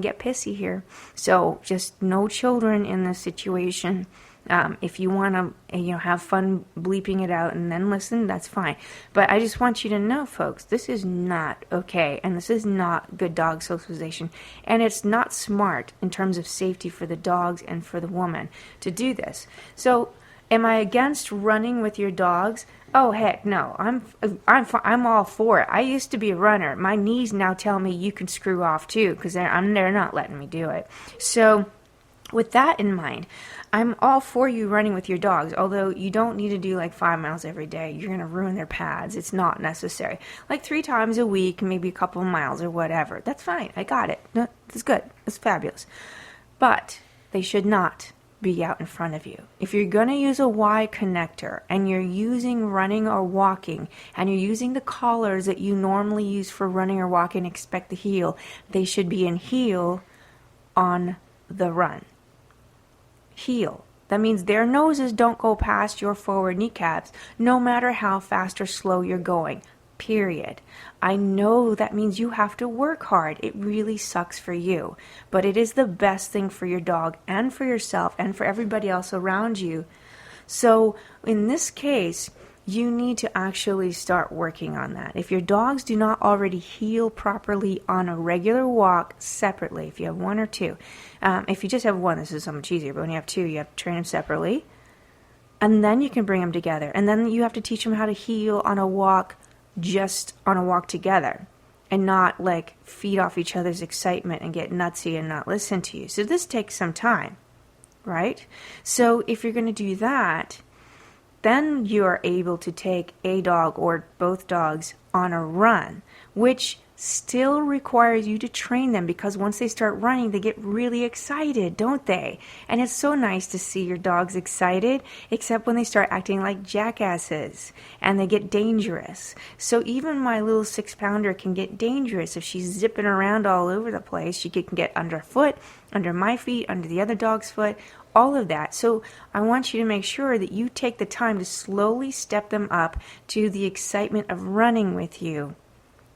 get pissy here. So just no children in this situation. If you want to, have fun bleeping it out and then listen, that's fine. But I just want you to know, folks, this is not okay, and this is not good dog socialization, and it's not smart in terms of safety for the dogs and for the woman to do this. So, am I against running with your dogs? Oh heck no! I'm all for it. I used to be a runner. My knees now tell me you can screw off too, because they're not letting me do it. So, with that in mind, I'm all for you running with your dogs, although you don't need to do like 5 miles every day. You're going to ruin their pads. It's not necessary. Like 3 times a week, maybe a couple of miles or whatever. That's fine. I got it. No, that's good. That's fabulous. But they should not be out in front of you. If you're going to use a Y connector and you're using running or walking and you're using the collars that you normally use for running or walking, expect the heel, they should be in heel on the run. Heel. That means their noses don't go past your forward kneecaps, no matter how fast or slow you're going. Period. I know that means you have to work hard. It really sucks for you. But it is the best thing for your dog and for yourself and for everybody else around you. So in this case, you need to actually start working on that. If your dogs do not already heel properly on a regular walk separately, if you have 1 or 2, if you just have 1, this is so much easier, but when you have 2, you have to train them separately, and then you can bring them together, and then you have to teach them how to heel on a walk, just on a walk together, and not like feed off each other's excitement and get nutsy and not listen to you. So this takes some time, right? So if you're going to do that, then you are able to take a dog or both dogs on a run, which still requires you to train them, because once they start running, they get really excited, don't they? And it's so nice to see your dogs excited, except when they start acting like jackasses and they get dangerous. So even my little 6-pounder can get dangerous if she's zipping around all over the place. She can get underfoot, under my feet, under the other dog's foot, all of that. So I want you to make sure that you take the time to slowly step them up to the excitement of running with you.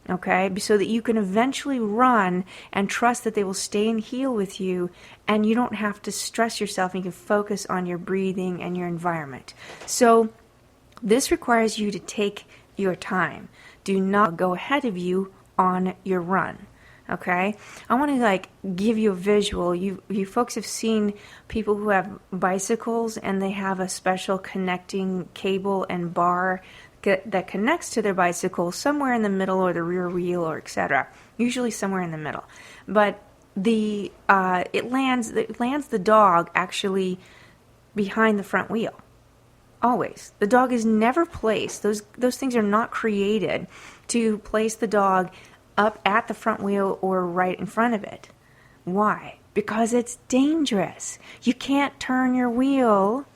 Okay, so that you can eventually run and trust that they will stay in heel with you, and you don't have to stress yourself, and you can focus on your breathing and your environment. So this requires you to take your time. Do not go ahead of you on your run. Okay, I want to give you a visual. You folks have seen people who have bicycles and they have a special connecting cable and bar that connects to their bicycle somewhere in the middle or the rear wheel or etc. Usually somewhere in the middle. But it lands the dog actually behind the front wheel. Always. The dog is never placed. Those things are not created to place the dog up at the front wheel or right in front of it. Why? Because it's dangerous. You can't turn your wheel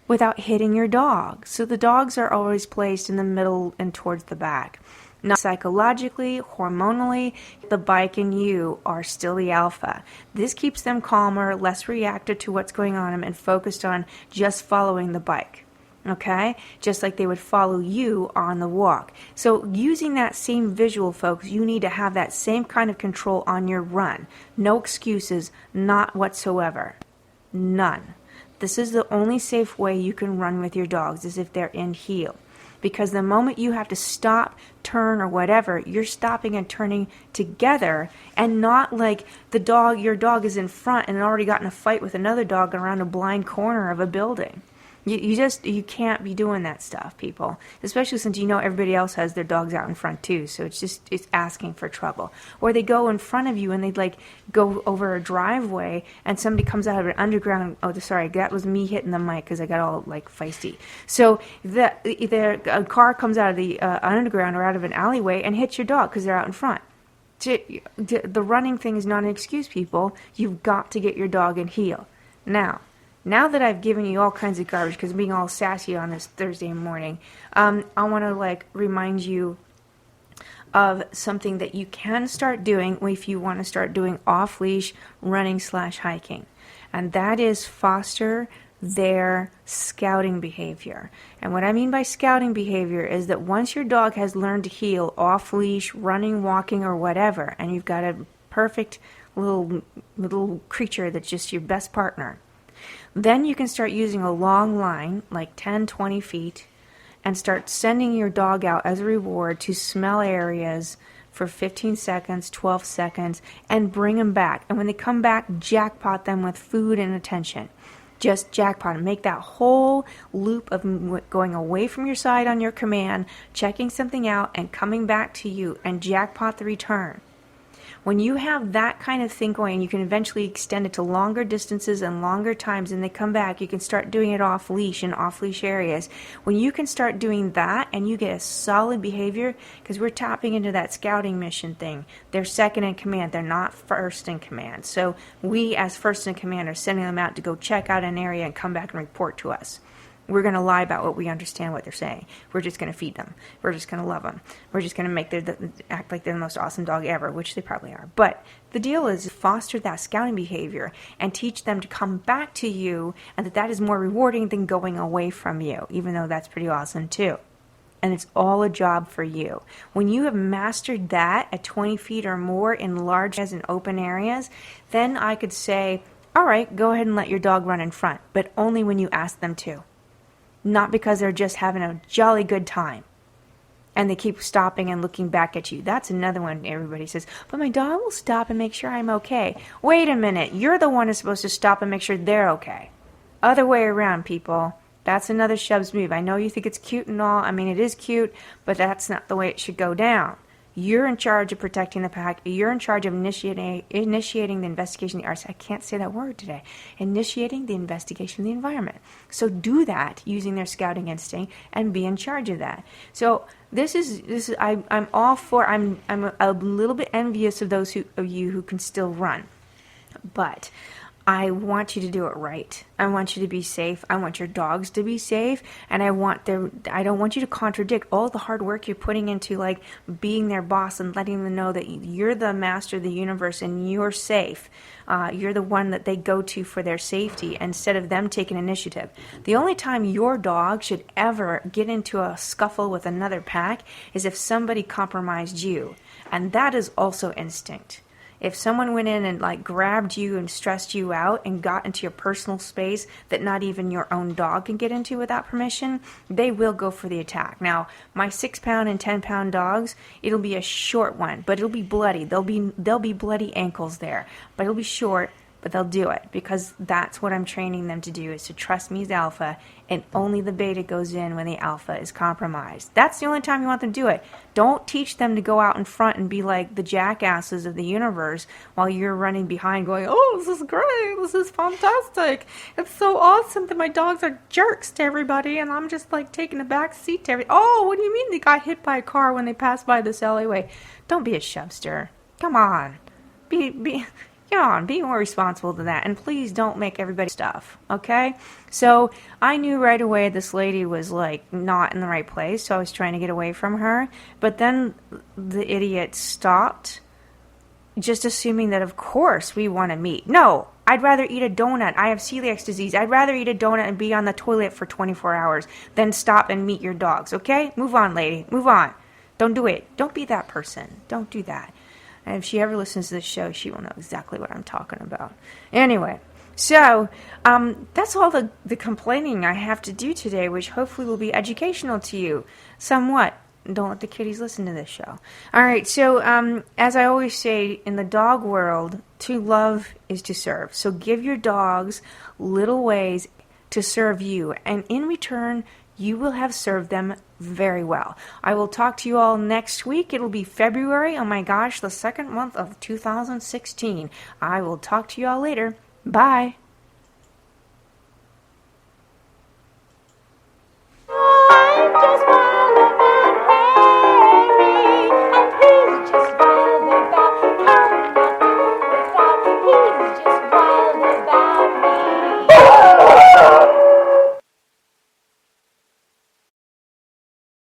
without hitting your dog. So the dogs are always placed in the middle and towards the back. Now, psychologically, hormonally, the bike and you are still the alpha. This keeps them calmer, less reactive to what's going on and focused on just following the bike. Okay? Just like they would follow you on the walk. So using that same visual, folks, you need to have that same kind of control on your run. No excuses, not whatsoever. None. This is the only safe way you can run with your dogs, is if they're in heel. Because the moment you have to stop, turn, or whatever, you're stopping and turning together, and not like your dog is in front and already got in a fight with another dog around a blind corner of a building. You can't be doing that stuff, people. Especially since everybody else has their dogs out in front too. So it's asking for trouble. Or they go in front of you and they go over a driveway and somebody comes out of an underground. Oh, sorry, that was me hitting the mic because I got all feisty. So a car comes out of the underground or out of an alleyway and hits your dog because they're out in front. The running thing is not an excuse, people. You've got to get your dog in heel. Now that I've given you all kinds of garbage because I'm being all sassy on this Thursday morning, I want to remind you of something that you can start doing if you want to start doing off-leash running/hiking. And that is foster their scouting behavior. And what I mean by scouting behavior is that once your dog has learned to heel off-leash, running, walking, or whatever, and you've got a perfect little creature that's just your best partner. Then you can start using a long line, like 10, 20 feet, and start sending your dog out as a reward to smell areas for 15 seconds, 12 seconds, and bring them back. And when they come back, jackpot them with food and attention. Just jackpot them. Make that whole loop of going away from your side on your command, checking something out, and coming back to you, and jackpot the return. When you have that kind of thing going, you can eventually extend it to longer distances and longer times, and they come back. You can start doing it off leash in off leash areas. When you can start doing that and you get a solid behavior, because we're tapping into that scouting mission thing. They're second in command. They're not first in command. So we as first in command are sending them out to go check out an area and come back and report to us. We're going to lie about what we understand what they're saying. We're just going to feed them. We're just going to love them. We're just going to make them act like they're the most awesome dog ever, which they probably are. But the deal is foster that scouting behavior and teach them to come back to you, and that is more rewarding than going away from you, even though that's pretty awesome too. And it's all a job for you. When you have mastered that at 20 feet or more in large areas and open areas, then I could say, all right, go ahead and let your dog run in front, but only when you ask them to. Not because they're just having a jolly good time and they keep stopping and looking back at you. That's another one everybody says, but my dog will stop and make sure I'm okay. Wait a minute. You're the one who's supposed to stop and make sure they're okay. Other way around, people. That's another Shub's move. I know you think it's cute and all. I mean, it is cute, but that's not the way it should go down. You're in charge of protecting the pack. You're in charge of initiating the investigation. I can't say that word today. Initiating the investigation of the environment. So do that using their scouting instinct and be in charge of that. So this is I'm all for. I'm a little bit envious of those of you who can still run, but I want you to do it right. I want you to be safe. I want your dogs to be safe. And I don't want you to contradict all the hard work you're putting into like being their boss and letting them know that you're the master of the universe and you're safe. You're the one that they go to for their safety instead of them taking initiative. The only time your dog should ever get into a scuffle with another pack is if somebody compromised you. And that is also instinct. If someone went in and like grabbed you and stressed you out and got into your personal space that not even your own dog can get into without permission, they will go for the attack. Now, my 6-pound and 10-pound dogs, it'll be a short one, but it'll be bloody. There'll be bloody ankles there, but it'll be short, but they'll do it because that's what I'm training them to do, is to trust me as alpha, and only the beta goes in when the alpha is compromised. That's the only time you want them to do it. Don't teach them to go out in front and be like the jackasses of the universe while you're running behind going, oh, this is great, this is fantastic, it's so awesome that my dogs are jerks to everybody and I'm just like taking a back seat to everybody. Oh, what do you mean they got hit by a car when they passed by this alleyway? Don't be a shubster. Come on. Be more responsible than that. And please don't make everybody stuff, okay? So I knew right away this lady was like not in the right place, so I was trying to get away from her. But then the idiot stopped, just assuming that of course we want to meet. No, I'd rather eat a donut. I have celiac disease. I'd rather eat a donut and be on the toilet for 24 hours than stop and meet your dogs, okay? Move on, lady. Move on. Don't do it. Don't be that person. Don't do that. And if she ever listens to this show, she will know exactly what I'm talking about. Anyway, so that's all the complaining I have to do today, which hopefully will be educational to you somewhat. Don't let the kiddies listen to this show. All right, so as I always say, in the dog world, to love is to serve. So give your dogs little ways to serve you, and in return, you will have served them very well. I will talk to you all next week. It'll be February. Oh my gosh, the second month of 2016. I will talk to you all later. Bye.